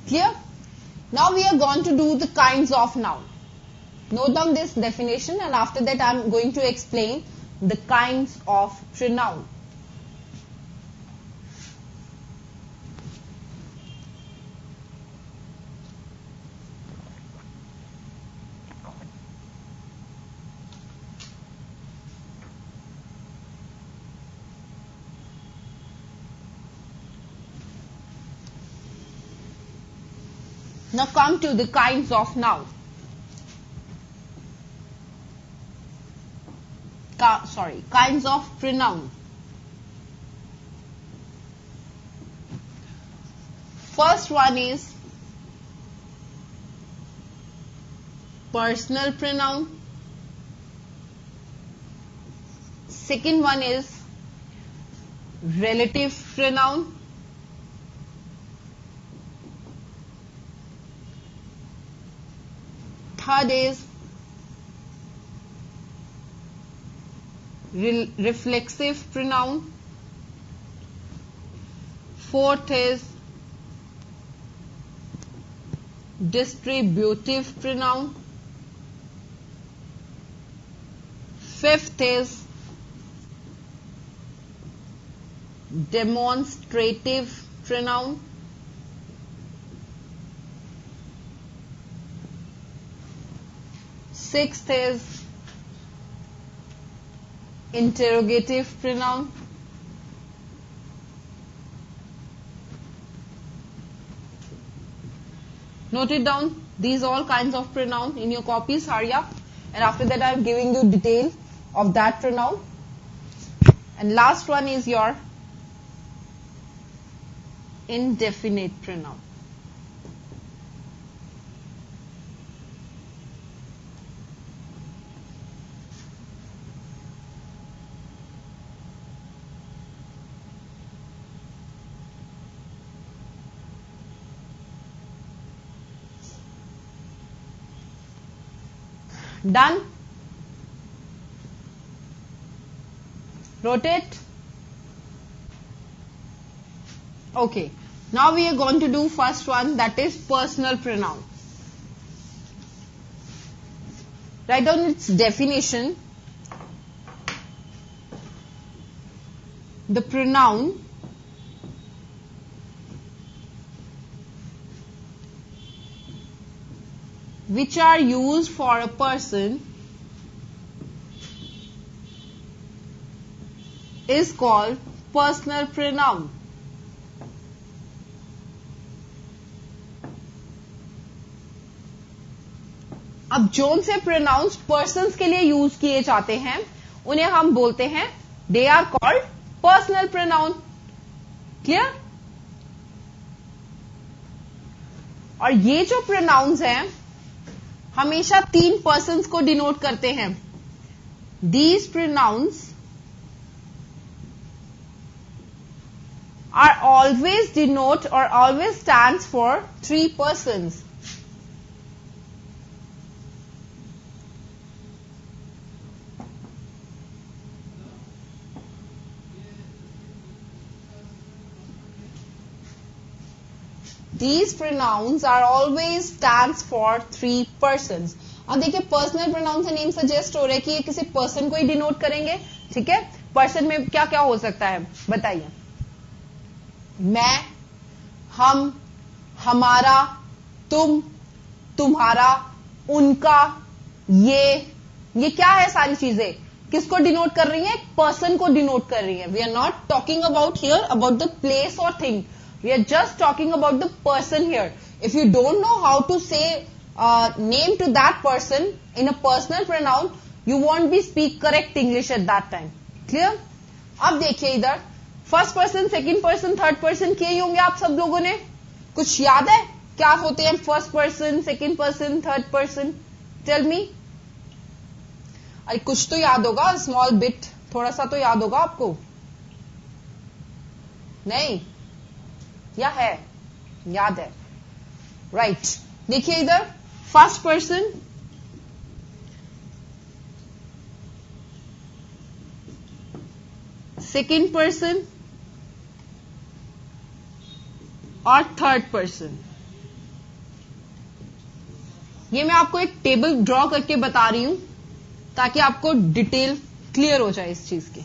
Clear? Now we are going to do the kinds of noun. Note down this definition, and after that I am going to explain the kinds of pronoun. Now come to the kinds of noun. Kinds of pronoun. First one is personal pronoun. Second one is relative pronoun. Third is reflexive pronoun. Fourth is distributive pronoun. Fifth is demonstrative pronoun. Sixth is interrogative pronoun. Note it down. These all kinds of pronoun in your copies. Hurry up. And after that I am giving you detail of that pronoun. And last one is your indefinite pronoun. Done? Wrote it? Okay. Now we are going to do first one, that is personal pronoun. Write down its definition. The pronoun which are used for a person is called personal pronoun. अब zone से pronounce persons के लिए use किए जाते हैं उन्हें हम बोलते हैं they are called personal pronoun. Clear? और ये जो प्रोनाउंस हैं हमेशा 3 पर्सन्स को डिनोट करते हैं. These pronouns are always denote और always stands for 3 persons. These pronouns are always stands for 3 persons. अब देखिए पर्सनल प्रोनाउन से नेम सजेस्ट हो रहा है कि ये किसी पर्सन को ही डिनोट करेंगे. ठीक है? पर्सन में क्या क्या हो सकता है बताइए. मैं, हम, हमारा, तुम, तुम्हारा, उनका, ये क्या है सारी चीजें किसको डिनोट कर रही हैं? एक पर्सन को डिनोट कर रही हैं. We are not talking about here about the place और thing. We are just talking about the person here. If you don't know how to say name to that person in a personal pronoun, you won't be speak correct English at that time. Clear? अब देखिए इधर first person, second person, third person किए ही होंगे आप सब लोगों ने. कुछ याद है क्या होते हैं first person, second person, third person? Tell me. अरे कुछ तो याद होगा, स्मॉल बिट, थोड़ा सा तो याद होगा आपको. नहीं या है? याद है. राइट. देखिए इधर फर्स्ट पर्सन, सेकंड पर्सन और थर्ड पर्सन. ये मैं आपको एक टेबल ड्रॉ करके बता रही हूं ताकि आपको डिटेल क्लियर हो जाए इस चीज की।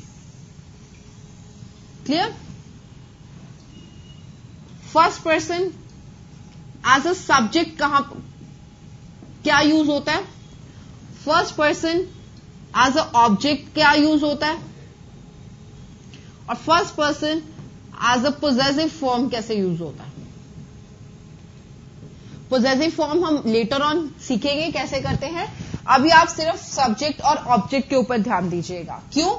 Clear? First person as a subject कहां क्या यूज होता है? First person as a object क्या यूज होता है? और first person as a possessive form कैसे यूज होता है? पोजेसिव फॉर्म हम लेटर ऑन सीखेंगे कैसे करते हैं। अभी आप सिर्फ सब्जेक्ट और ऑब्जेक्ट के ऊपर ध्यान दीजिएगा। क्यों?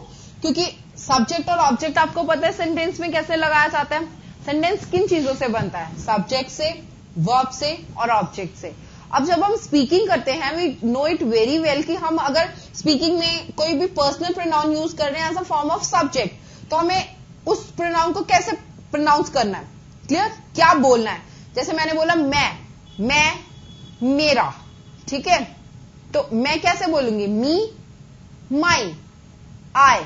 क्योंकि सब्जेक्ट और ऑब्जेक्ट आपको पता है सेंटेंस में कैसे लगाया जाता है। सेंटेंस किन चीजों से बनता है? सब्जेक्ट से, वर्ब से और ऑब्जेक्ट से। अब जब हम स्पीकिंग करते हैं, we know it very well कि हम अगर स्पीकिंग में कोई भी पर्सनल प्रोनाउन यूज कर रहे हैं as a form of subject, तो हमें उस प्रोनाउन को कैसे प्रोनाउंस करना है। क्लियर? क्या बोलना है। जैसे मैंने बोला मैं, मेरा, ठीक है, तो मैं कैसे बोलूंगी? मी, माई, आई।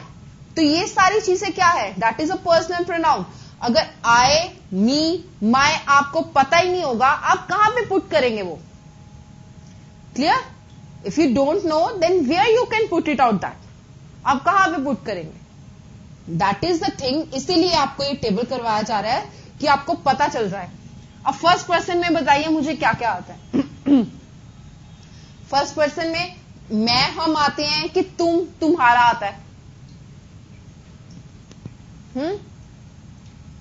तो ये सारी चीजें क्या है? That is a personal pronoun. अगर आई, मी, माई आपको पता ही नहीं होगा, आप कहां पे पुट करेंगे वो? Clear? If you don't know then where you can put it out that, आप कहां पे पुट करेंगे? That is the thing. इसीलिए आपको ये टेबल करवाया जा रहा है कि आपको पता चल रहा है। अब फर्स्ट पर्सन में बताइए मुझे क्या क्या आता है। फर्स्ट पर्सन में मैं, हम आते हैं कि तुम, तुम्हारा आता है।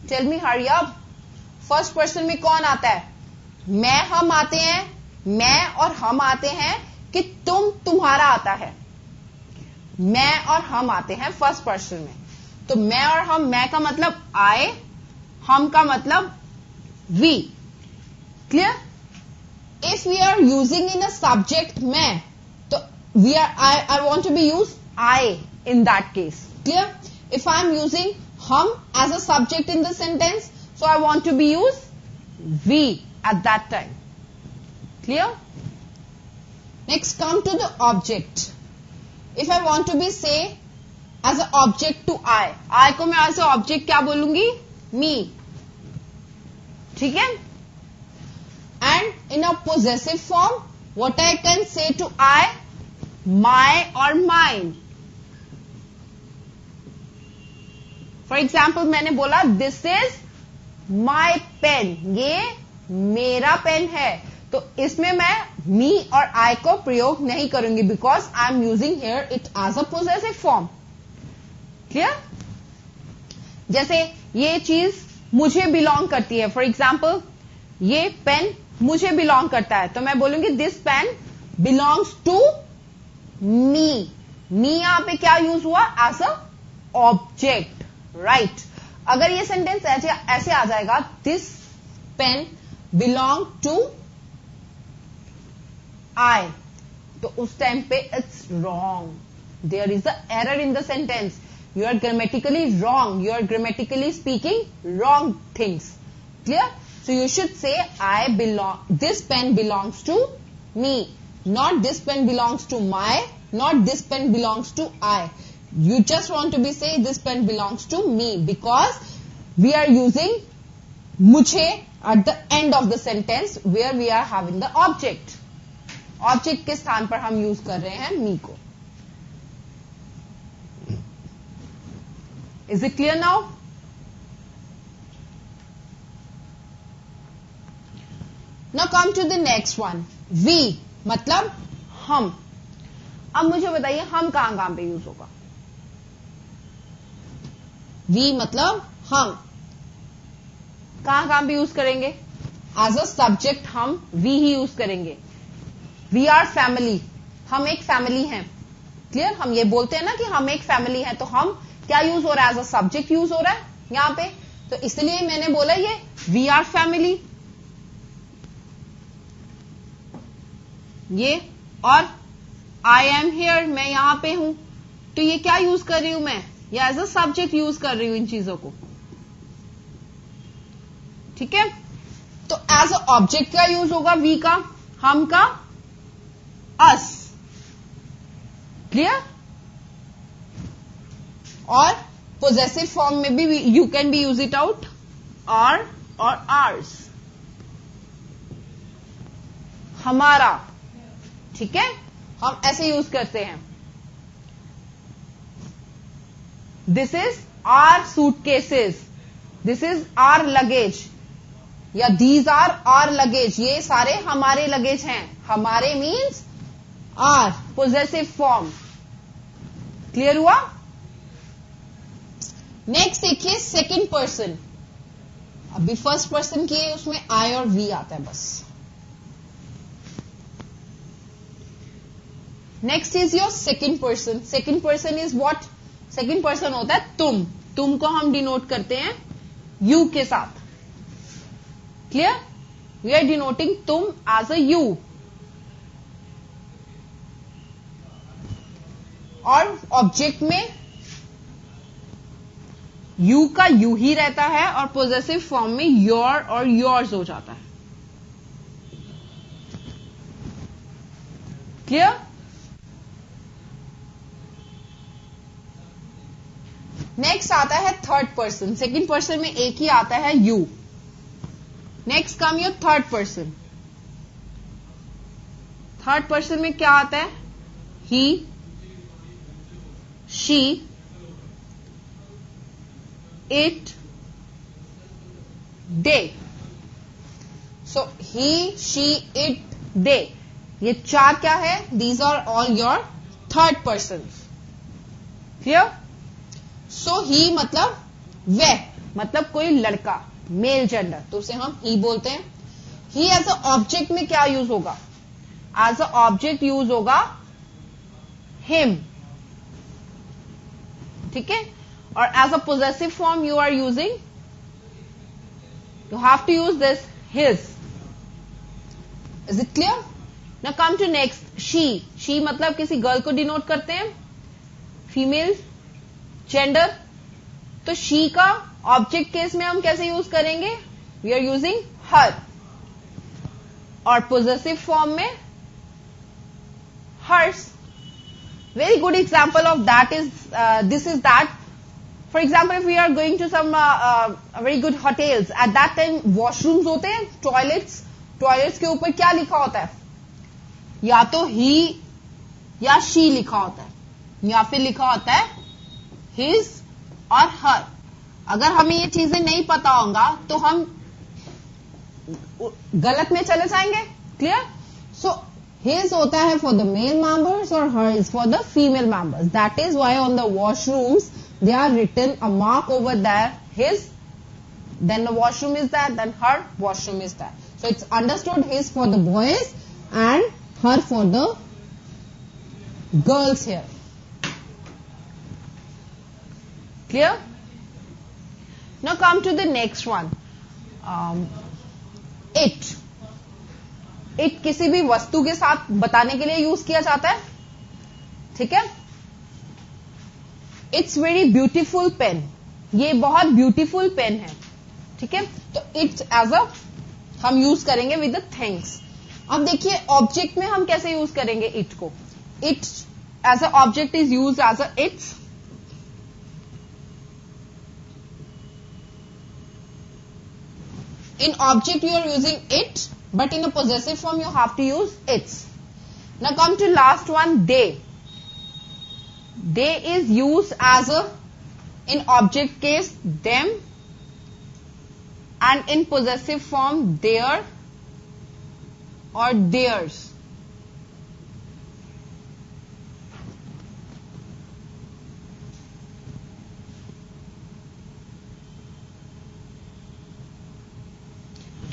Tell me, hurry up. First person में कौन आता है? मैं, हम आते हैं, मैं और हम आते हैं कि तुम, तुम्हारा आता है। मैं और हम आते हैं फर्स्ट पर्सन में। तो मैं और हम, मैं का मतलब आई, हम का मतलब we. Clear? If we are using in a subject मैं, तो we are I want to be use I in that case. Clear? If I am using हम as a subject in the sentence, so I want to be use we at that time. Clear? Next, come to the object. If I want to be say as an object to I को मैं as a object क्या बोलूंगी? Me. ठीक है? And in a possessive form, what I can say to I? My or mine. For example, मैंने बोला this is my pen, ये मेरा पेन है। तो इसमें मैं मी और आई को प्रयोग नहीं करूंगी because I am using here it as a possessive form. Clear? जैसे ये चीज मुझे बिलोंग करती है। फॉर एग्जाम्पल, ये पेन मुझे बिलोंग करता है, तो मैं बोलूंगी this pen belongs to me. Me यहां पे क्या यूज हुआ? As a object, right. अगर ये सेंटेंस ऐसे आ जाएगा, this pen belong to I, तो उस टाइम पे it's wrong. There is a error in the sentence. You are grammatically wrong, you are grammatically speaking wrong things. Clear? So you should say I belong, this pen belongs to me, not this pen belongs to my, not this pen belongs to I. You just want to be say this pen belongs to me because we are using मुझे at the end of the sentence where we are having the object. Object के स्थान पर हम use कर रहे हैं me को. Is it clear now? Now come to the next one. We मतलब हम. अब मुझे बताइए हम कहां पे यूज होगा? वी मतलब हम कहां पे यूज करेंगे? एज अ सब्जेक्ट हम वी ही यूज करेंगे. वी आर फैमिली, हम एक फैमिली हैं. क्लियर? हम ये बोलते हैं ना कि हम एक फैमिली हैं, तो हम क्या यूज हो रहा है? एज अ सब्जेक्ट यूज हो रहा है यहां पे. तो इसलिए मैंने बोला ये वी आर फैमिली. ये और आई एम हियर, मैं यहां पे हूं. तो ये क्या यूज कर रही हूं मैं? या एज अ सब्जेक्ट यूज कर रही हूं इन चीजों को. ठीक है? तो एज अ ऑब्जेक्ट का यूज होगा वी का, हम का अस. क्लियर? और पोजेसिव फॉर्म में भी you can be use it out our और आर्स. हमारा, ठीक है, हम ऐसे यूज करते हैं। This is our suitcases, this is our luggage, या दीज आर आर लगेज, ये सारे हमारे लगेज हैं। हमारे means our, possessive form. Clear हुआ? नेक्स्ट देखिए सेकंड पर्सन। अभी फर्स्ट पर्सन की है, उसमें आई और वी आता है बस। Next is your second person. Second person is what? Second person होता है तुम। तुम को हम डिनोट करते हैं यू के साथ। क्लियर? वी आर डिनोटिंग तुम एज अ यू। और ऑब्जेक्ट में यू का यू ही रहता है और पोजेसिव फॉर्म में योर और योर्स हो जाता है। क्लियर? नेक्स्ट आता है थर्ड पर्सन। सेकंड पर्सन में एक ही आता है you. Next come your third person. Third person में क्या आता है? He, she, it, they. So he, she, it, they, ये चार क्या है? These are all your third person. Clear? So he मतलब वह, मतलब कोई लड़का, मेल जेंडर, तो उसे हम ही बोलते हैं। ही एज अ ऑब्जेक्ट में क्या यूज होगा? एज अ ऑब्जेक्ट यूज होगा हिम। ठीक है? और as a possessive form you are using, you have to use this his. Is it clear? Now come to next she. She मतलब किसी girl को डिनोट करते हैं, फीमेल जेंडर। तो शी का ऑब्जेक्ट केस में हम कैसे यूज करेंगे? We are using her. और पोजेसिव फॉर्म में hers. Very good example of that is this is that, for example if we are going to some very good hotels, at that time washrooms होते हैं, toilets. Toilets के ऊपर क्या लिखा होता है? या तो ही या शी लिखा होता है, या फिर लिखा होता है हिज और हर। अगर हमें ये चीजें नहीं पता होगा तो हम गलत में चले जाएंगे। क्लियर? सो हिज होता है फॉर द मेल मेंबर्स और her is for the female members. That is why on the washrooms they are written a mark over there, his, then the washroom is that, then her washroom is that. So it's understood his for the boys and her for the girls here. Clear? Now come to the next one. It. It किसी भी वस्तु के साथ बताने के लिए use किया जाता है। ठीक है? It's very beautiful pen. ये बहुत ब्यूटीफुल पेन है। ठीक है? तो it's as a हम यूज करेंगे विद द थिंग्स। अब देखिए ऑब्जेक्ट में हम कैसे यूज करेंगे it को। It as a object is used as a its. In object you are using it, but in a possessive form you have to use its. Now come to last one, they. They is used as a, in object case them, and in possessive form their or theirs.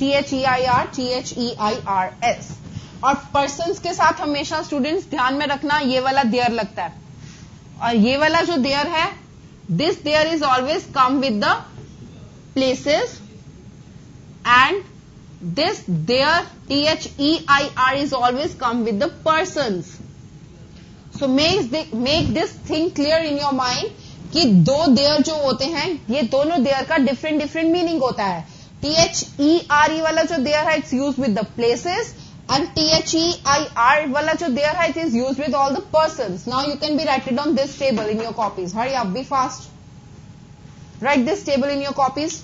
THEIR, THEIRS। और persons के साथ हमेशा students ध्यान में रखना, ये वाला there लगता है, और ये वाला जो देयर है, this there is always come with the places, and this there THEIR is always come with the persons. So make this thing clear in your mind कि दो देयर जो होते हैं, ये दोनों देयर का डिफरेंट डिफरेंट मीनिंग होता है। THERE वाला जो देयर है, it's use with the places, and THEIR वाला जो देयर है, it is use with all the persons. Now you can be writed on this table in your copies. Hurry up, be fast, write this table in your copies.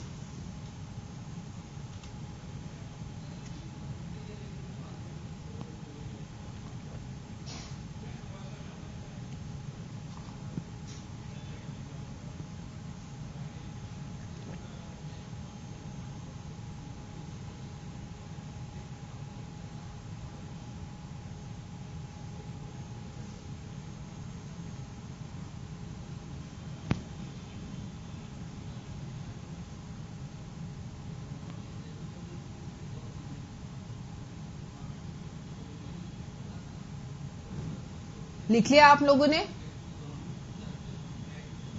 लिख लिया आप लोगों ने?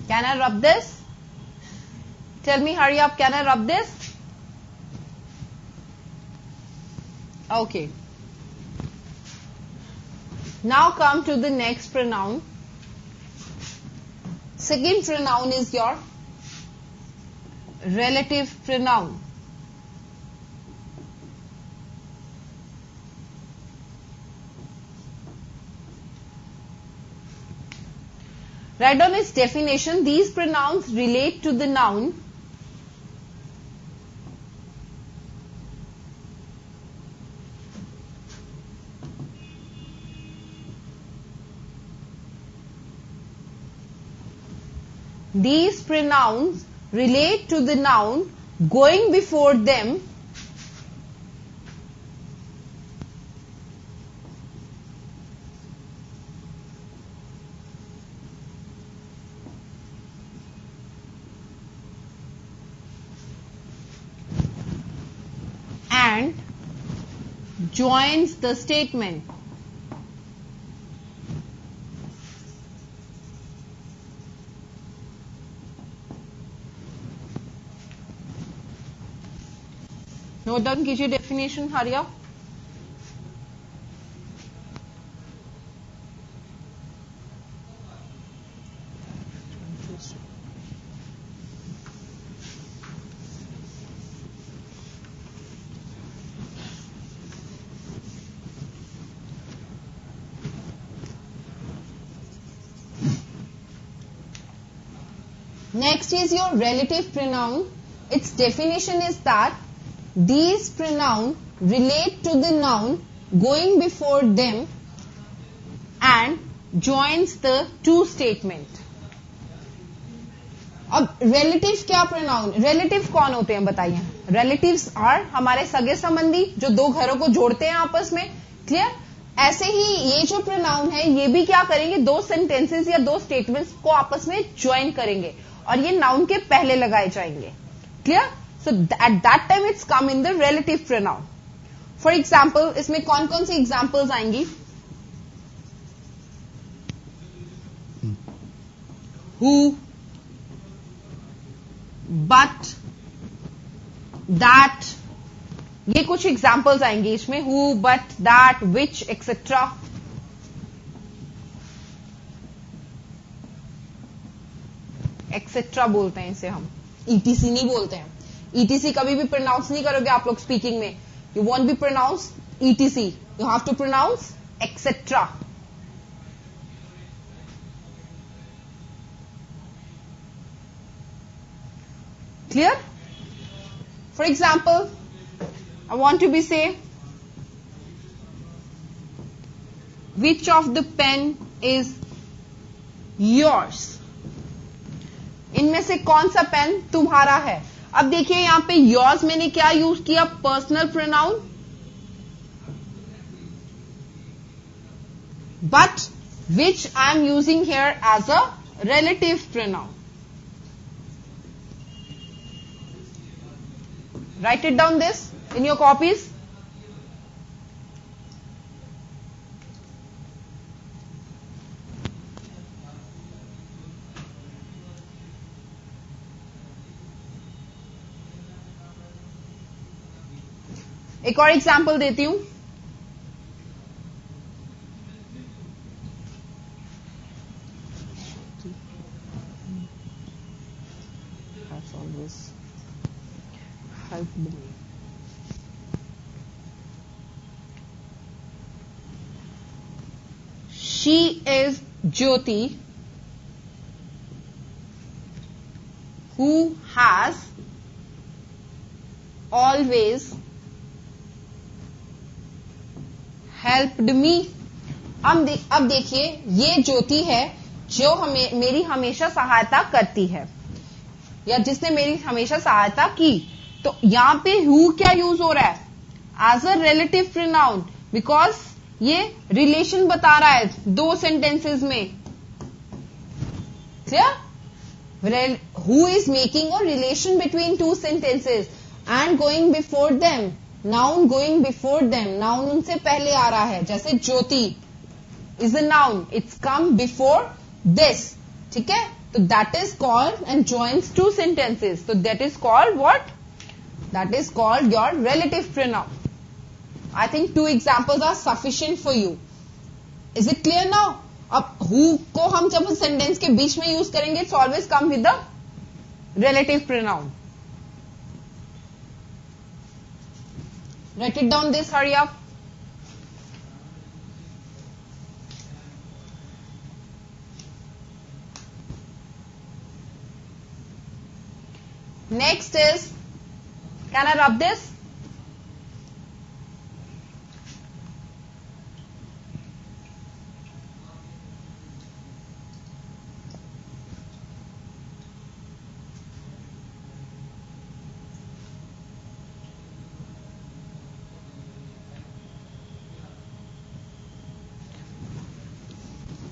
Can I rub this? Tell me, hurry up, can I rub this? Okay, now come to the next pronoun. Second pronoun is your relative pronoun. Write down its definition. These pronouns relate to the noun These pronouns relate to the noun going before them and joins the statement. Note down कीजिए definition, हरिया. Next is your relative pronoun. Its definition is that these pronouns relate to the noun going before them and joins the to statement. अब relative क्या pronoun? relative कौन होते हैं बताइए? relatives are हमारे सगे संबंधी जो दो घरों को जोड़ते हैं आपस में. क्लियर? ऐसे ही ये जो pronoun है ये भी क्या करेंगे? दो sentences या दो statements को आपस में join करेंगे और ये noun के पहले लगाए जाएंगे. Clear? So at that time it's come in the relative pronoun. For example, इसमें कौन कौन सी examples आएंगी? Who, but, that, ये कुछ examples आएंगी इसमें. Who, but, that, which, etc. etc बोलते हैं इसे हम. etc नहीं बोलते हैं. ETC कभी भी प्रोनाउंस नहीं करोगे आप लोग स्पीकिंग में. You want be pronounce ETC, you have to pronounce et cetera. Clear? For example, I want to be say which of the pen is yours. इनमें से कौन सा पेन तुम्हारा है? अब देखिए यहां पे योर्स मैंने क्या यूज किया? Personal pronoun. But which I am using here as a relative pronoun. Write it down this in your copies. एक और एग्जाम्पल देती हूं. She is Jyoti who has always helped me. अब देखिए ये ज्योति है जो मेरी हमेशा सहायता करती है या जिसने मेरी हमेशा सहायता की. तो यहां पे हु क्या यूज हो रहा है? As a relative pronoun, because ये रिलेशन बता रहा है दो सेंटेंसेस में. Clear? Who is making a relation between two sentences and going before them. Noun going before them, noun उनसे पहले आ रहा है. जैसे ज्योति, is a noun. It's come before this. ठीक है? तो that is called and joins two sentences. So that is called what? That is called your relative pronoun. I think 2 examples are sufficient for you. Is it clear now? अब who को हम जब sentence के बीच में use करेंगे, it's always come with the relative pronoun. Write it down this, hurry up. Next is, can I rub this?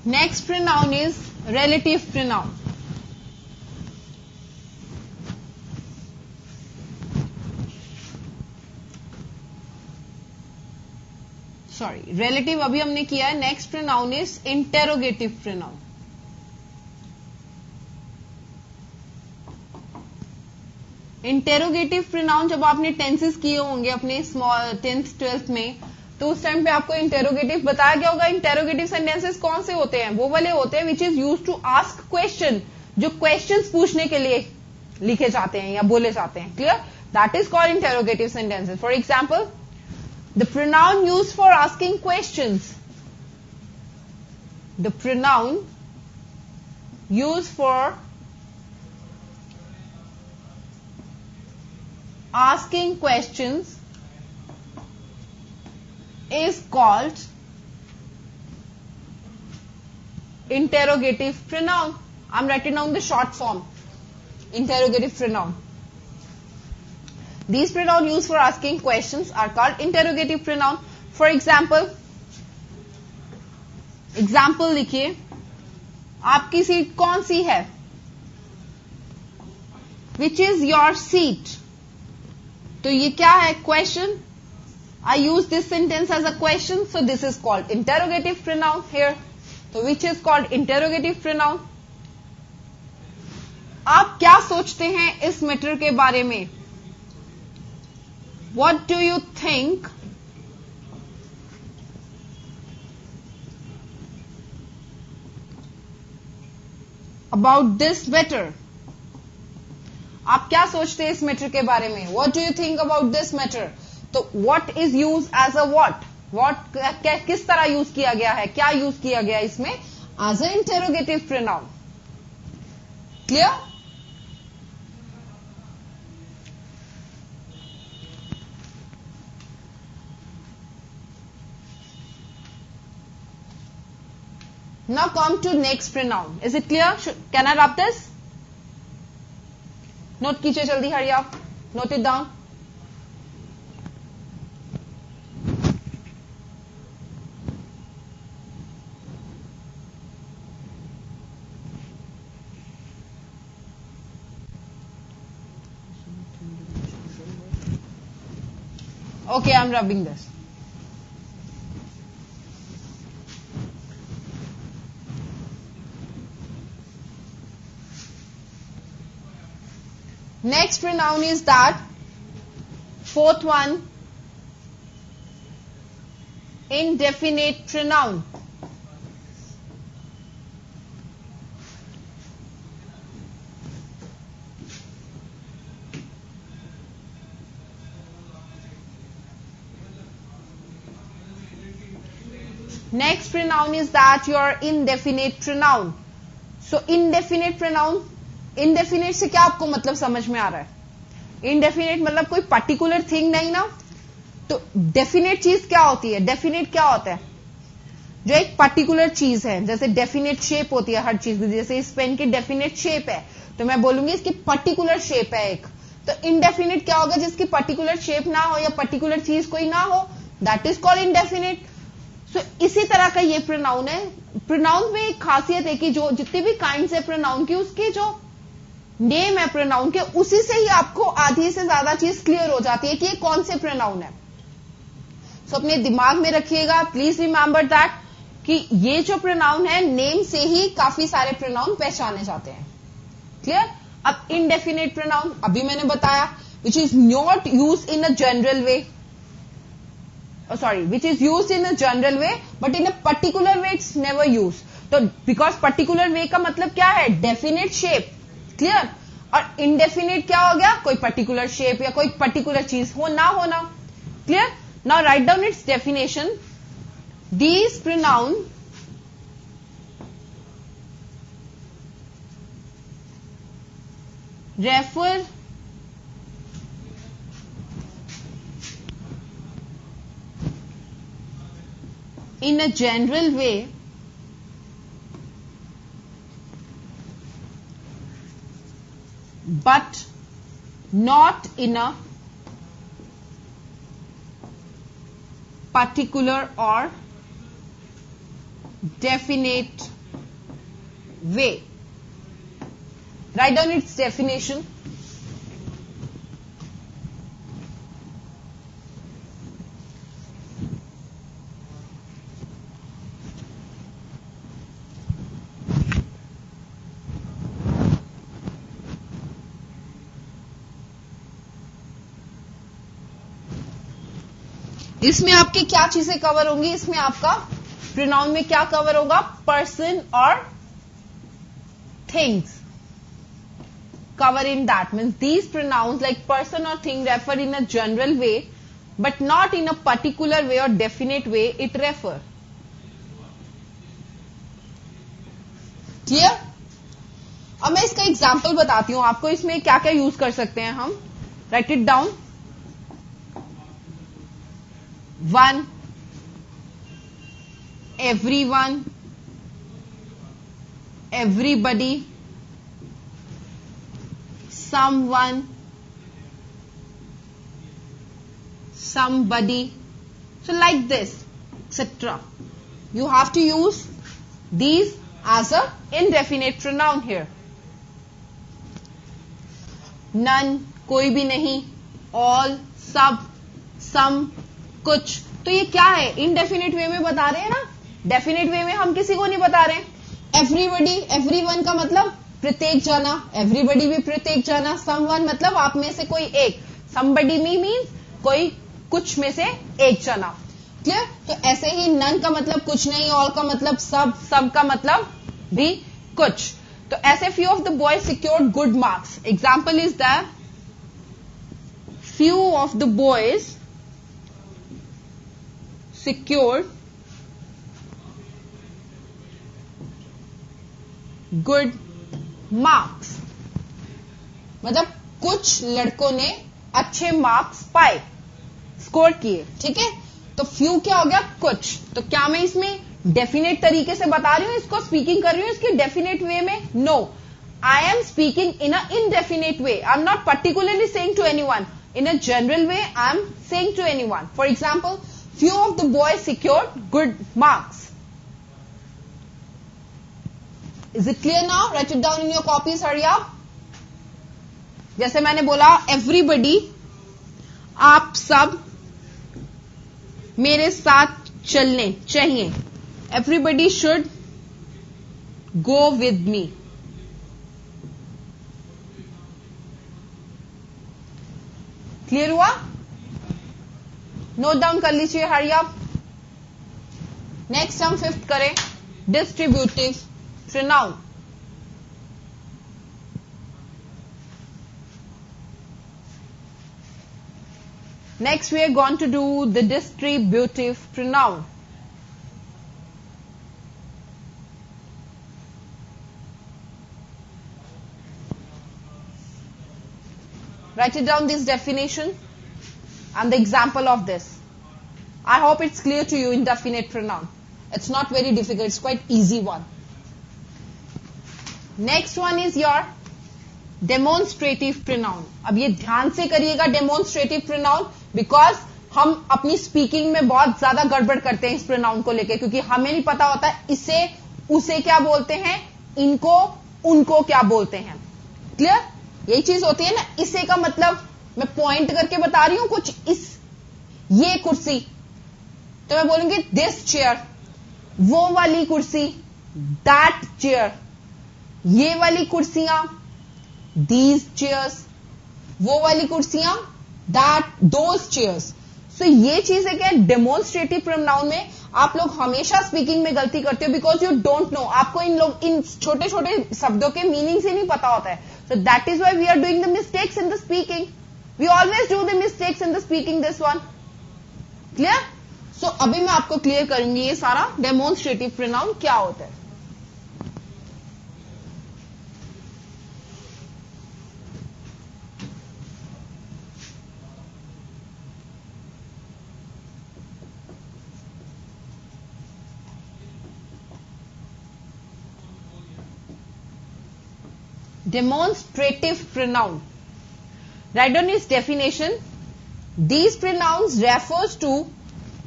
Next pronoun is relative pronoun. Sorry, relative अभी हमने किया है. Next pronoun is interrogative pronoun. Interrogative pronoun जब आपने tenses किए होंगे अपने small 10th 12th में, तो उस टाइम पे आपको इंटेरोगेटिव बताया गया होगा. इंटेरोगेटिव सेंटेंसेस कौन से होते हैं? वो वाले होते हैं which is use to ask question, जो क्वेश्चंस पूछने के लिए लिखे जाते हैं या बोले जाते हैं. Clear? That is called interrogative sentences. For example, the pronoun used for asking questions. The pronoun used for asking questions is called interrogative pronoun. I'm writing down the short form. Interrogative pronoun. These pronouns used for asking questions are called interrogative pronoun. For example, example लिखिए, आपकी seat कौन सी है? Which is your seat? तो ये क्या है? Question. I use this sentence as a question, so this is called interrogative pronoun here. So which is called interrogative pronoun. आप क्या सोचते हैं इस मैटर के बारे में? What do you think about this matter? आप क्या सोचते हैं इस मैटर के बारे में? What do you think about this matter? तो what is used as a what? What किस तरह यूज किया गया है? क्या यूज किया गया है इसमें? As an interrogative pronoun. Clear? Now come to next pronoun. Is it clear? Can I rub this? Note कीजिए जल्दी, hurry up. Note it down. Okay, I'm rubbing this. Next pronoun is that, fourth one, indefinite pronoun. Next pronoun is that your indefinite pronoun. So indefinite pronoun, indefinite से क्या आपको मतलब समझ में आ रहा है? Indefinite मतलब कोई पर्टिकुलर थिंग नहीं ना. तो डेफिनेट चीज क्या होती है? डेफिनेट क्या होता है? जो एक पर्टिकुलर चीज है. जैसे डेफिनेट शेप होती है हर चीज की. जैसे इस पेन की डेफिनेट शेप है, तो मैं बोलूंगी इसकी पर्टिकुलर शेप है एक. तो इनडेफिनेट क्या होगा? जिसकी पर्टिकुलर शेप ना हो या पर्टिकुलर चीज कोई ना हो, दैट इज कॉल्ड इनडेफिनेट. सो इसी तरह का ये प्रोनाउन है. प्रोनाउन में एक खासियत है कि जो जितनी भी काइंड है प्रोनाउन की, उसकी जो नेम है प्रोनाउन के, उसी से ही आपको आधी से ज्यादा चीज क्लियर हो जाती है कि ये कौन से प्रोनाउन है. सो अपने दिमाग में रखिएगा, प्लीज रिमेंबर दैट कि ये जो प्रोनाउन है नेम से ही काफी सारे प्रोनाउन पहचाने जाते हैं। क्लियर? अब इनडेफिनेट प्रोनाउन अभी मैंने बताया, which is not use in a general way, which is use in a general way but in a particular way it's never use. तो बिकॉज पर्टिकुलर वे का मतलब क्या है? Definite shape. क्लियर? और indefinite क्या हो गया? कोई पर्टिकुलर शेप या कोई पर्टिकुलर चीज हो ना होना। Clear? Now write down it's definition. These pronoun refer in a general way but not in a particular or definite way. Write down its definition. इसमें आपकी क्या चीजें कवर होंगी? इसमें आपका प्रोनाउन में क्या कवर होगा? पर्सन और things cover in that means these pronouns like person और thing refer in a general way but not in a particular way और definite way it refer. Clear? अब मैं इसका एग्जाम्पल बताती हूं आपको, इसमें क्या क्या यूज कर सकते हैं हम। Right it down. One, everyone, everybody, someone, somebody. So like this, etc. You have to use these as a indefinite pronoun here. None, कोई भी नहीं, all, सब, some, कुछ। तो ये क्या है? इनडेफिनेट वे में बता रहे हैं ना, डेफिनेट वे में हम किसी को नहीं बता रहे हैं। एवरीबडी, एवरीवन का मतलब प्रत्येक जना, एवरीबडी भी प्रत्येक जना। समवन मतलब आप में से कोई एक, समबडी मीन्स कोई कुछ में से एक जना। क्लियर? तो ऐसे ही नन का मतलब कुछ नहीं, ऑल का मतलब सब, सब का मतलब भी कुछ। तो ऐसे few of the boys secured good marks. Example is the few of the boys secured good marks, मतलब कुछ लड़कों ने अच्छे मार्क्स पाए, स्कोर किए। ठीक है? तो फ्यू क्या हो गया? कुछ। तो क्या मैं इसमें डेफिनेट तरीके से बता रही हूं, इसको स्पीकिंग कर रही हूं इसकी डेफिनेट वे में? No, I am speaking in a indefinite way. I am not particularly saying to anyone, in a general way I am saying to anyone. For example, few of the boys secured good marks. Is it clear now? Write it down in your copies, hurry up. जैसे मैंने बोला everybody, आप सब मेरे साथ चलने चाहिए। Everybody should go with me. Clear हुआ? नोट डाउन कर लीजिए, हरी अप। नेक्स्ट हम फिफ्थ करें, distributive pronoun. Next we are going to do the distributive pronoun. Write it down, this definition and the example of this. I hope it's clear to you, indefinite pronoun. It's not very difficult, it's quite easy one. Next one is your demonstrative pronoun. अब ये ध्यान से करिएगा demonstrative pronoun, because हम अपनी speaking में बहुत ज्यादा गड़बड़ करते हैं इस प्रोनाउन को लेके, क्योंकि हमें नहीं पता होता इसे उसे क्या बोलते हैं, इनको उनको क्या बोलते हैं। क्लियर? यही चीज होती है ना, इसे का मतलब मैं पॉइंट करके बता रही हूं कुछ, इस ये कुर्सी, तो मैं बोलूंगी दिस चेयर। वो वाली कुर्सी, दैट चेयर, ये वाली कुर्सियां, दीज चेयर्स, वो वाली कुर्सियां, दैट दोज चेयर्स। सो ये चीज है क्या, डेमोन्स्ट्रेटिव प्रोनाउन में आप लोग हमेशा स्पीकिंग में गलती करते हो बिकॉज यू डोंट नो, आपको इन छोटे छोटे शब्दों के मीनिंग से नहीं पता होता है। So that is why we are doing the mistakes in the speaking, we always do the mistakes in the speaking this one. Clear? So अभी मैं आपको क्लियर करूंगी ये सारा डेमोन्स्ट्रेटिव प्रोनाउन क्या होता है। Demonstrative pronoun. Write down its definition. These pronouns refers to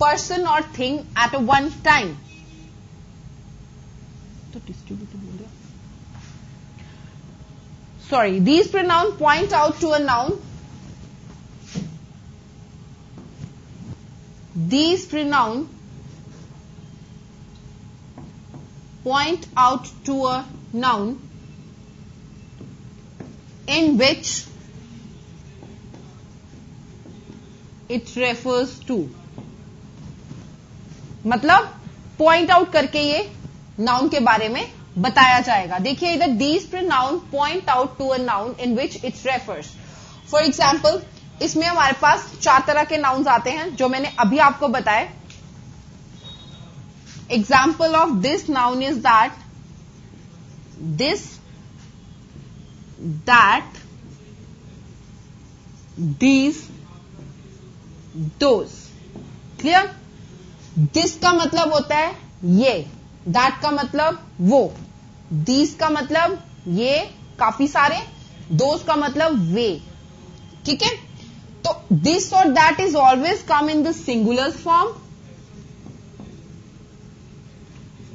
person or thing at a one time. Sorry, these pronouns point out to a noun. These pronouns point out to a noun in which it refers to. मतलब point out करके ये noun के बारे में बताया जाएगा। देखिए इधर these pronoun point out to a noun in which it refers. For example इसमें हमारे पास 4 तरह के नाउन्स आते हैं जो मैंने अभी आपको बताए। Example of this noun is that, this, that, these, those. Clear? This का मतलब होता है ये, दैट का मतलब वो, दीज का मतलब ये काफी सारे, दोज का मतलब वे। ठीक है? तो दिस और that is always come in the singular form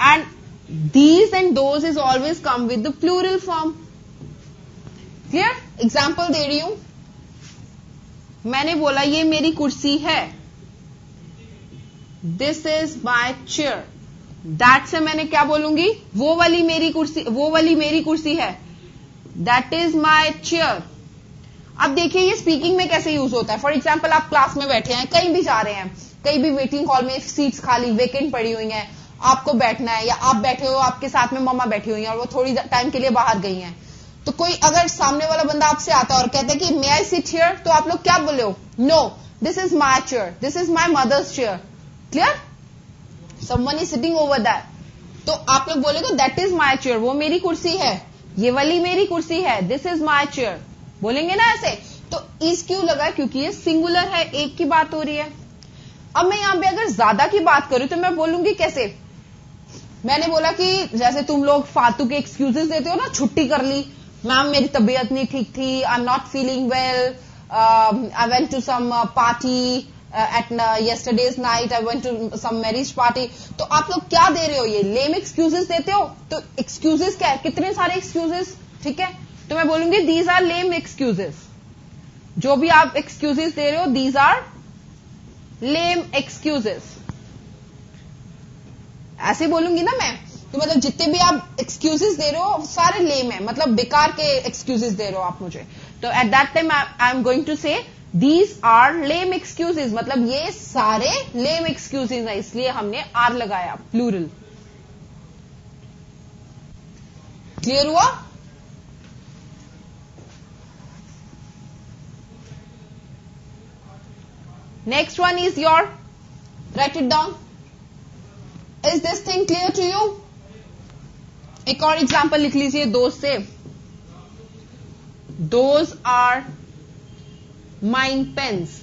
and these and those is always come with the plural form. Clear? Example दे रही हूं, मैंने बोला ये मेरी कुर्सी है, this is my chair. That से मैंने क्या बोलूंगी, वो वाली मेरी कुर्सी है, दैट इज माई चेयर। अब देखिए ये स्पीकिंग में कैसे यूज होता है। फॉर एग्जाम्पल आप क्लास में बैठे हैं, कहीं भी जा रहे हैं, कहीं भी वेटिंग हॉल में सीट्स खाली वेकेंट पड़ी हुई हैं, आपको बैठना है, या आप बैठे हो, आपके साथ में मम्मा बैठी हुई हैं और वो थोड़ी टाइम के लिए बाहर गई हैं। तो कोई अगर सामने वाला बंदा आपसे आता है और कहता है कि मे आई सिट हियर, तो आप लोग क्या बोले हो, no this is my chair, this is my mother's chair. Clear? Someone is sitting over that, तो आप लोग बोलेगे दैट इज माई चेयर, वो मेरी कुर्सी है, ये वाली मेरी कुर्सी है, दिस इज माई चेयर, बोलेंगे ना ऐसे। तो इस क्यों लगा, क्योंकि ये सिंगुलर है, एक की बात हो रही है। अब मैं यहां पे अगर ज्यादा की बात करूं तो मैं बोलूंगी कैसे, मैंने बोला कि जैसे तुम लोग फालतू के एक्सक्यूजेस देते हो ना, छुट्टी कर ली, मैम मेरी तबीयत नहीं ठीक थी, I am not feeling well, I went to some party at yesterday's night, I went to some marriage party. तो आप लोग क्या दे रहे हो, ये लेम एक्सक्यूजेस देते हो। तो एक्सक्यूजेस क्या है, कितने सारे एक्सक्यूजेस। ठीक है, तो मैं बोलूंगी दीज आर लेम एक्सक्यूजेस। जो भी आप एक्सक्यूजेस दे रहे हो, दीज आर लेम एक्सक्यूजेस, ऐसे बोलूंगी ना मैं। तो मतलब जितने भी आप एक्सक्यूजेस दे रहे हो सारे लेम है, मतलब बेकार के एक्सक्यूजेस दे रहे हो आप मुझे। तो at that time I am going to say these are lame excuses, मतलब ये सारे लेम एक्सक्यूजेस है, इसलिए हमने आर लगाया, प्लूरल। क्लियर हुआ? Next one is your, write it down. Is this thing clear to you? एक और एग्जाम्पल लिख लीजिए दोस्त से, those are mine pens,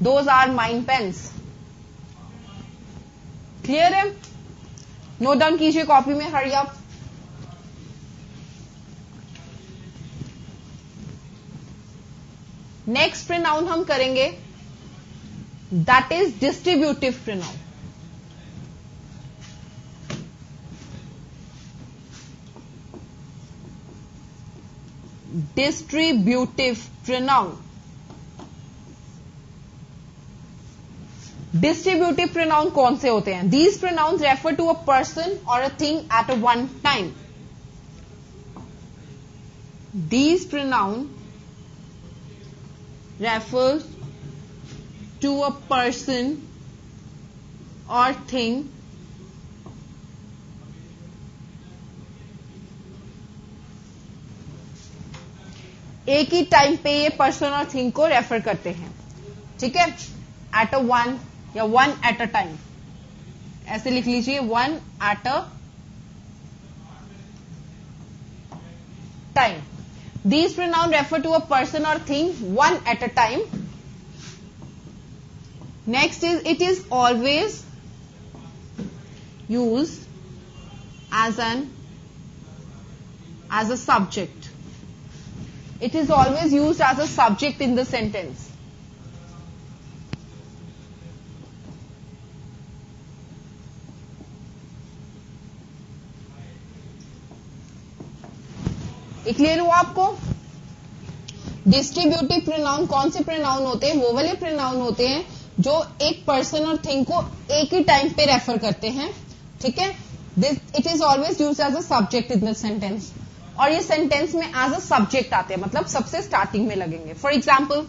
those are mine pens. Clear है? नोट डाउन कीजिए कॉपी में, हरी अप। नेक्स्ट प्रोनाउन हम करेंगे, that is distributive pronoun. Distributive pronoun. Distributive pronoun कौन से होते हैं? These pronoun refer to a person और a thing at a one time. These pronoun refers to a person or thing एक ही time पे ये पर्सन और थिंग को रेफर करते हैं. ठीक है, एट अ वन या वन एट अ टाइम, ऐसे लिख लीजिए, one at a time. These pronoun refer to a person or thing one at a time. Next is, it is always used as a subject. It is always used as a subject in the sentence. Clear हुआ आपको? Distributive pronoun कौन से pronoun होते हैं? वो वाले pronoun होते हैं जो एक पर्सन और थिंग को एक ही टाइम पे रेफर करते हैं. ठीक है, it is always used as a subject in the sentence, और ये सेंटेंस में एज अ सब्जेक्ट आते हैं, मतलब सबसे स्टार्टिंग में लगेंगे. फॉर एग्जाम्पल,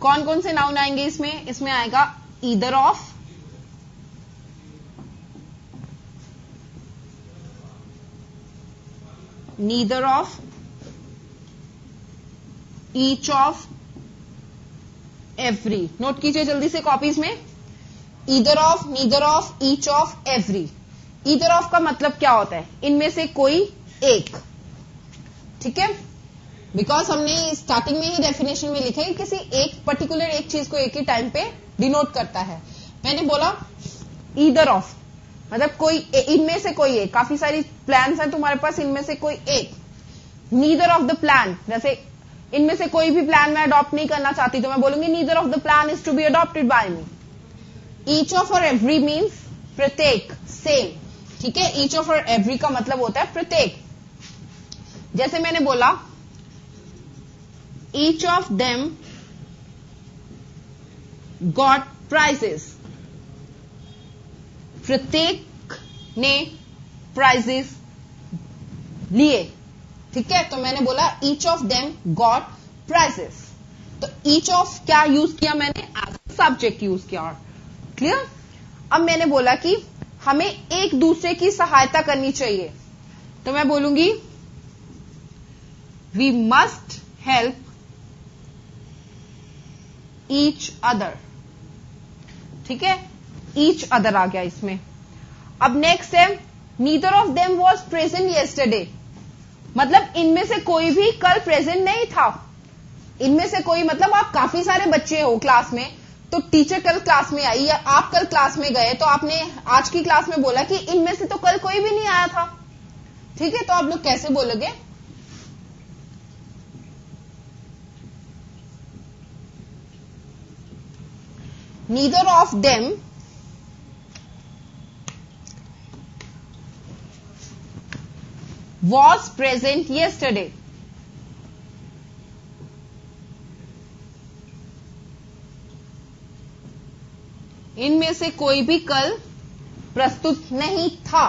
कौन कौन से नाउन आएंगे इसमें? इसमें आएगा either of, neither of, each of, every. Note कीजिए जल्दी से कॉपीज में. either of, neither of, each of, every. either of का मतलब क्या होता है? इनमें से कोई एक. ठीक है, बिकॉज हमने स्टार्टिंग में ही डेफिनेशन में लिखा है कि किसी एक पर्टिकुलर एक चीज को एक ही टाइम पे डिनोट करता है. मैंने बोला either of, मतलब कोई, इनमें से कोई एक. काफी सारी प्लान्स हैं तुम्हारे पास, इनमें से कोई एक. नीदर ऑफ द प्लान, जैसे इनमें से कोई भी प्लान मैं अडॉप्ट नहीं करना चाहती तो मैं बोलूंगी neither of the plan is to be adopted by me. Each of और एवरी मीन्स प्रत्येक, सेम. ठीक है, ईच ऑफ और एवरी का मतलब होता है प्रत्येक. जैसे मैंने बोला each of them got prizes, प्रत्येक ने प्राइजेस लिए. ठीक है, तो मैंने बोला each of them got prizes. तो ईच ऑफ क्या यूज किया मैंने? एज सब्जेक्ट यूज किया. क्लियर? अब मैंने बोला कि हमें एक दूसरे की सहायता करनी चाहिए, तो मैं बोलूंगी we must help each other. ठीक है, ईच अदर आ गया इसमें. अब नेक्स्ट है neither of them was present yesterday, मतलब इनमें से कोई भी कल प्रेजेंट नहीं था. इनमें से कोई मतलब आप काफी सारे बच्चे हो क्लास में, तो टीचर कल क्लास में आई या आप कल क्लास में गए, तो आपने आज की क्लास में बोला कि इनमें से तो कल कोई भी नहीं आया था. ठीक है, तो आप लोग कैसे बोलोगे? Neither of them was present yesterday. इनमें से कोई भी कल प्रस्तुत नहीं था.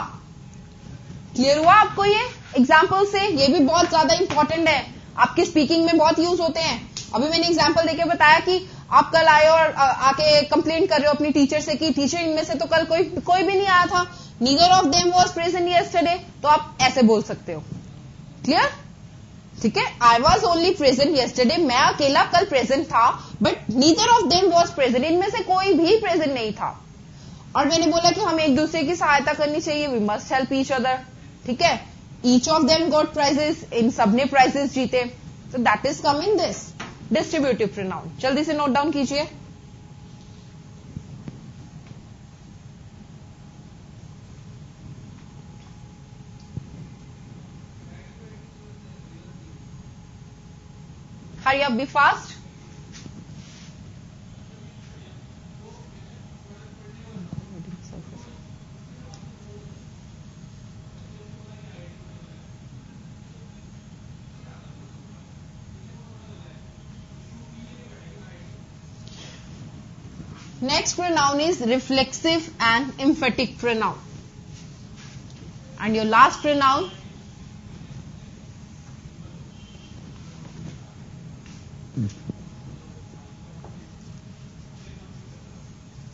क्लियर हुआ आपको? ये एग्जाम्पल से, ये भी बहुत ज्यादा इंपॉर्टेंट है, आपके स्पीकिंग में बहुत यूज होते हैं. अभी मैंने एग्जाम्पल देके बताया कि आप कल आए और आके कंप्लेन कर रहे हो अपनी टीचर से कि टीचर इनमें से तो कल कोई भी नहीं आया था. Neither of them was present yesterday, तो आप ऐसे बोल सकते हो. क्लियर? ठीक है, I was only present yesterday, मैं अकेला कल प्रेजेंट था, but neither of them was present, इनमें से कोई भी प्रेजेंट नहीं था. और मैंने बोला कि हमें एक दूसरे की सहायता करनी चाहिए, we must help each other. ठीक है, each of them got prizes, इन सबने प्राइजेस जीते. So that is come in this distributive pronoun. जल्दी से नोट डाउन कीजिए. Hurry up, be fast. Next pronoun is reflexive and emphatic pronoun. And your last pronoun,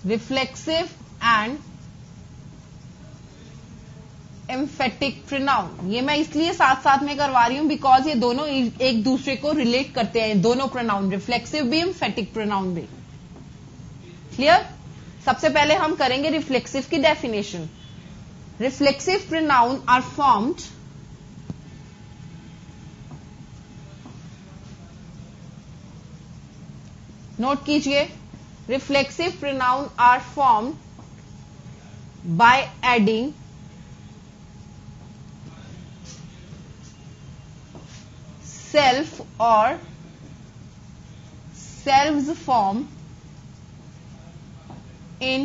reflexive and emphatic pronoun. ये मैं इसलिए साथ साथ में करवा रही हूं बिकॉज ये दोनों एक दूसरे को रिलेट करते हैं, दोनों प्रोनाउन, रिफ्लेक्सिव भी एम्फेटिक प्रोनाउन भी. क्लियर? सबसे पहले हम करेंगे रिफ्लेक्सिव की definition. Reflexive pronoun are formed note कीजिए, reflexive pronoun are formed by adding self or selves form in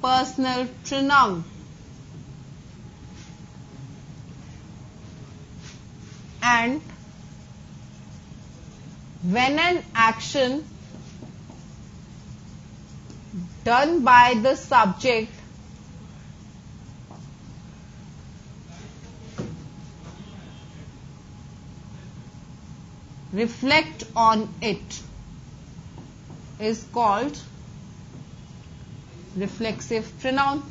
personal pronoun. And when an action done by the subject reflect on it is called reflexive pronoun.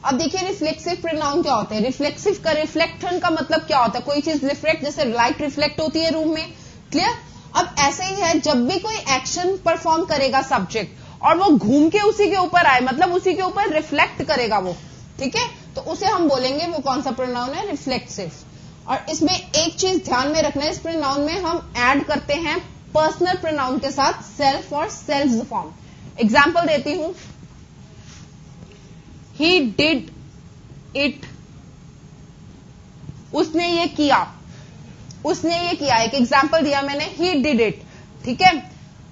अब देखिए reflexive pronoun क्या होते हैं. Reflexive का रिफ्लेक्टन का मतलब क्या होता है? कोई चीज रिफ्लेक्ट, जैसे लाइट रिफ्लेक्ट होती है रूम में. क्लियर? अब ऐसे ही है, जब भी कोई एक्शन परफॉर्म करेगा सब्जेक्ट और वो घूम के उसी के ऊपर आए, मतलब उसी के ऊपर रिफ्लेक्ट करेगा वो, ठीक है, तो उसे हम बोलेंगे वो कौन सा प्रोनाउन है? रिफ्लेक्सिव. और इसमें एक चीज ध्यान में रखना है, इस प्रोनाउन में हम ऐड करते हैं पर्सनल प्रोनाउन के साथ सेल्फ और सेल्फ फॉर्म. एग्जाम्पल देती हूं, He did it. उसने ये किया, उसने ये किया. एक एग्जाम्पल दिया मैंने, he did it. ठीक है.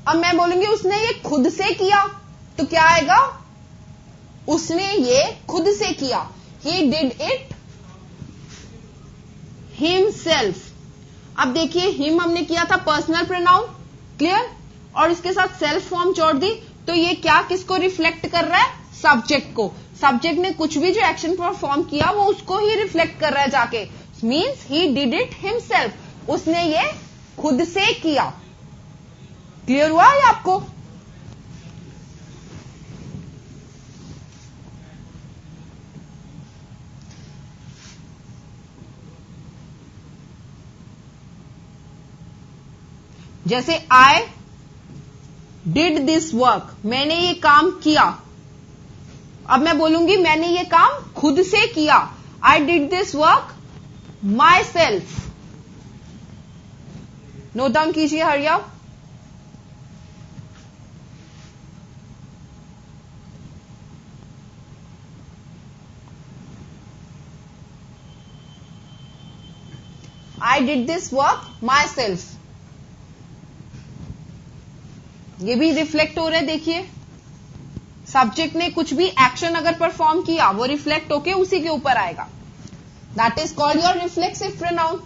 अब मैं बोलूंगी उसने ये खुद से किया, तो क्या आएगा? उसने ये खुद से किया. He did it himself. अब देखिए him हमने किया था पर्सनल प्रोनाउन, क्लियर, और इसके साथ सेल्फ फॉर्म जोड़ दी, तो ये क्या किसको रिफ्लेक्ट कर रहा है? सब्जेक्ट को. सब्जेक्ट ने कुछ भी जो एक्शन परफॉर्म किया वो उसको ही रिफ्लेक्ट कर रहा है जाके. Means he did it himself. उसने ये खुद से किया. क्लियर हुआ ये आपको? जैसे आई डिड दिस वर्क, मैंने ये काम किया. अब मैं बोलूंगी मैंने ये काम खुद से किया. I did this work my self. Note down कीजिए, हरिया. I did this work my self. ये भी रिफ्लेक्ट हो रहा है. देखिए सब्जेक्ट ने कुछ भी एक्शन अगर परफॉर्म किया वो रिफ्लेक्ट होके उसी के ऊपर आएगा. That is called your reflexive pronoun.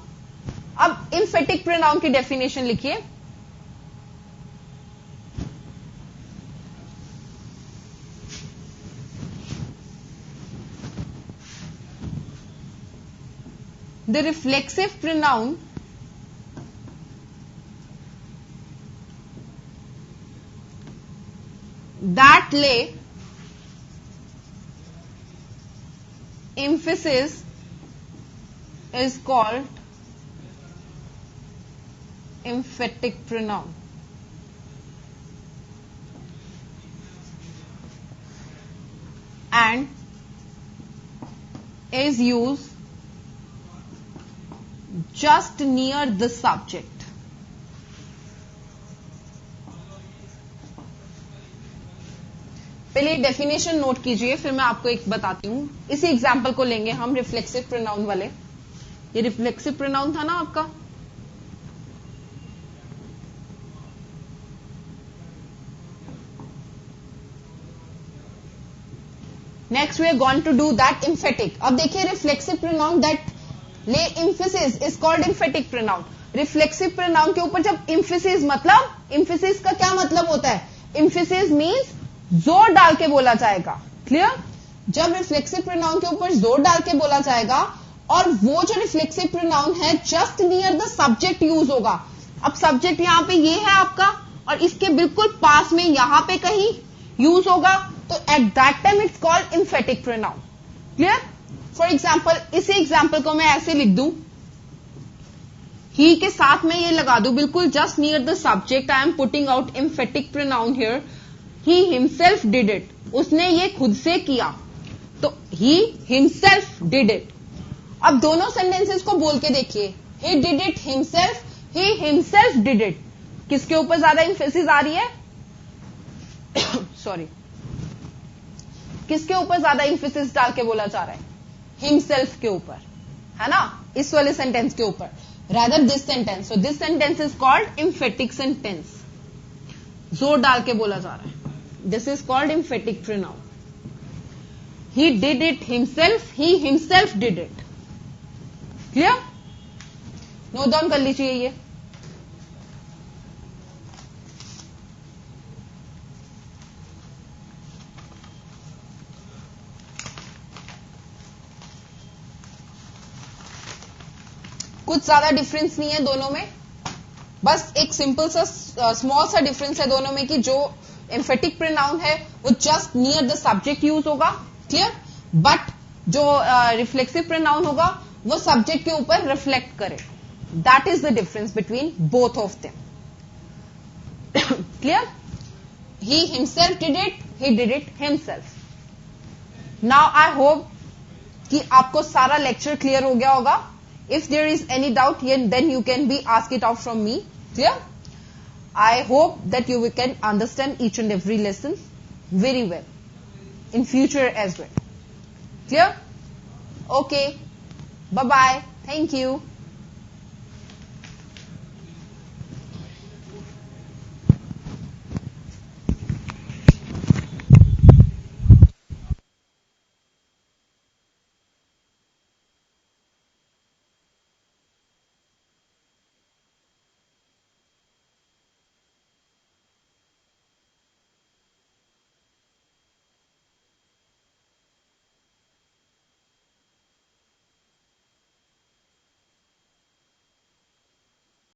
अब एम्फेटिक प्रोनाउन की डेफिनेशन लिखिए. The reflexive pronoun that lay emphasis is called emphatic pronoun. And is used just near the subject. पहले डेफिनेशन नोट कीजिए, फिर मैं आपको एक बताती हूं. इसी एग्जाम्पल को लेंगे हम रिफ्लेक्सिव प्रोनाउन वाले. ये रिफ्लेक्सिव प्रोनाउन था ना आपका. Next we are going to do that emphatic. अब देखिए reflexive pronoun that lay emphasis is called emphatic pronoun. Reflexive pronoun के ऊपर जब एम्फेसिस, मतलब एम्फेसिस का क्या मतलब होता है? एम्फेसिस मींस जोर डाल के बोला जाएगा. क्लियर? जब रिफ्लेक्सिव प्रोनाउन के ऊपर जोर डाल के बोला जाएगा और वो जो रिफ्लेक्सिव प्रोनाउन है just near the subject use होगा. अब सब्जेक्ट यहां पे ये है आपका और इसके बिल्कुल पास में यहां पे कहीं यूज होगा, तो at that time it's called emphatic pronoun. Clear? For example, इसी एग्जाम्पल को मैं ऐसे लिख दूं, ही के साथ में ये लगा दूं बिल्कुल just near the subject. I am putting out emphatic pronoun here. He himself did it. उसने ये खुद से किया, तो ही हिमसेल्फ डिड इट. अब दोनों सेंटेंसेस को बोल के देखिए. He did it himself, he himself did it. किसके ऊपर ज्यादा एम्फेसिस आ रही है? सॉरी, किसके ऊपर ज्यादा एम्फेसिस डाल के बोला जा रहा है? हिमसेल्फ के ऊपर, है ना, इस वाले सेंटेंस के ऊपर, rather this sentence. So this sentence is called emphatic sentence. जोर डाल के बोला जा रहा है. This is called emphatic pronoun. He did it himself, he himself did it. Clear? Note down कर लीजिए ये. कुछ ज्यादा डिफरेंस नहीं है दोनों में, बस एक सिंपल सा स्मॉल सा डिफरेंस है दोनों में कि जो एम्फेटिक प्रोनाउन है वो just near the subject use होगा. क्लियर? बट जो रिफ्लेक्सिव प्रोनाउन होगा वो सब्जेक्ट के ऊपर रिफ्लेक्ट करे. That is the difference between both of them. Clear? He himself did it, he did it himself. Now I hope कि आपको सारा लेक्चर क्लियर हो गया होगा. If there is any doubt, then you can ask it out from me. Clear? I hope that you can understand each and every lesson very well in future as well. Clear? Okay. Bye-bye. Thank you.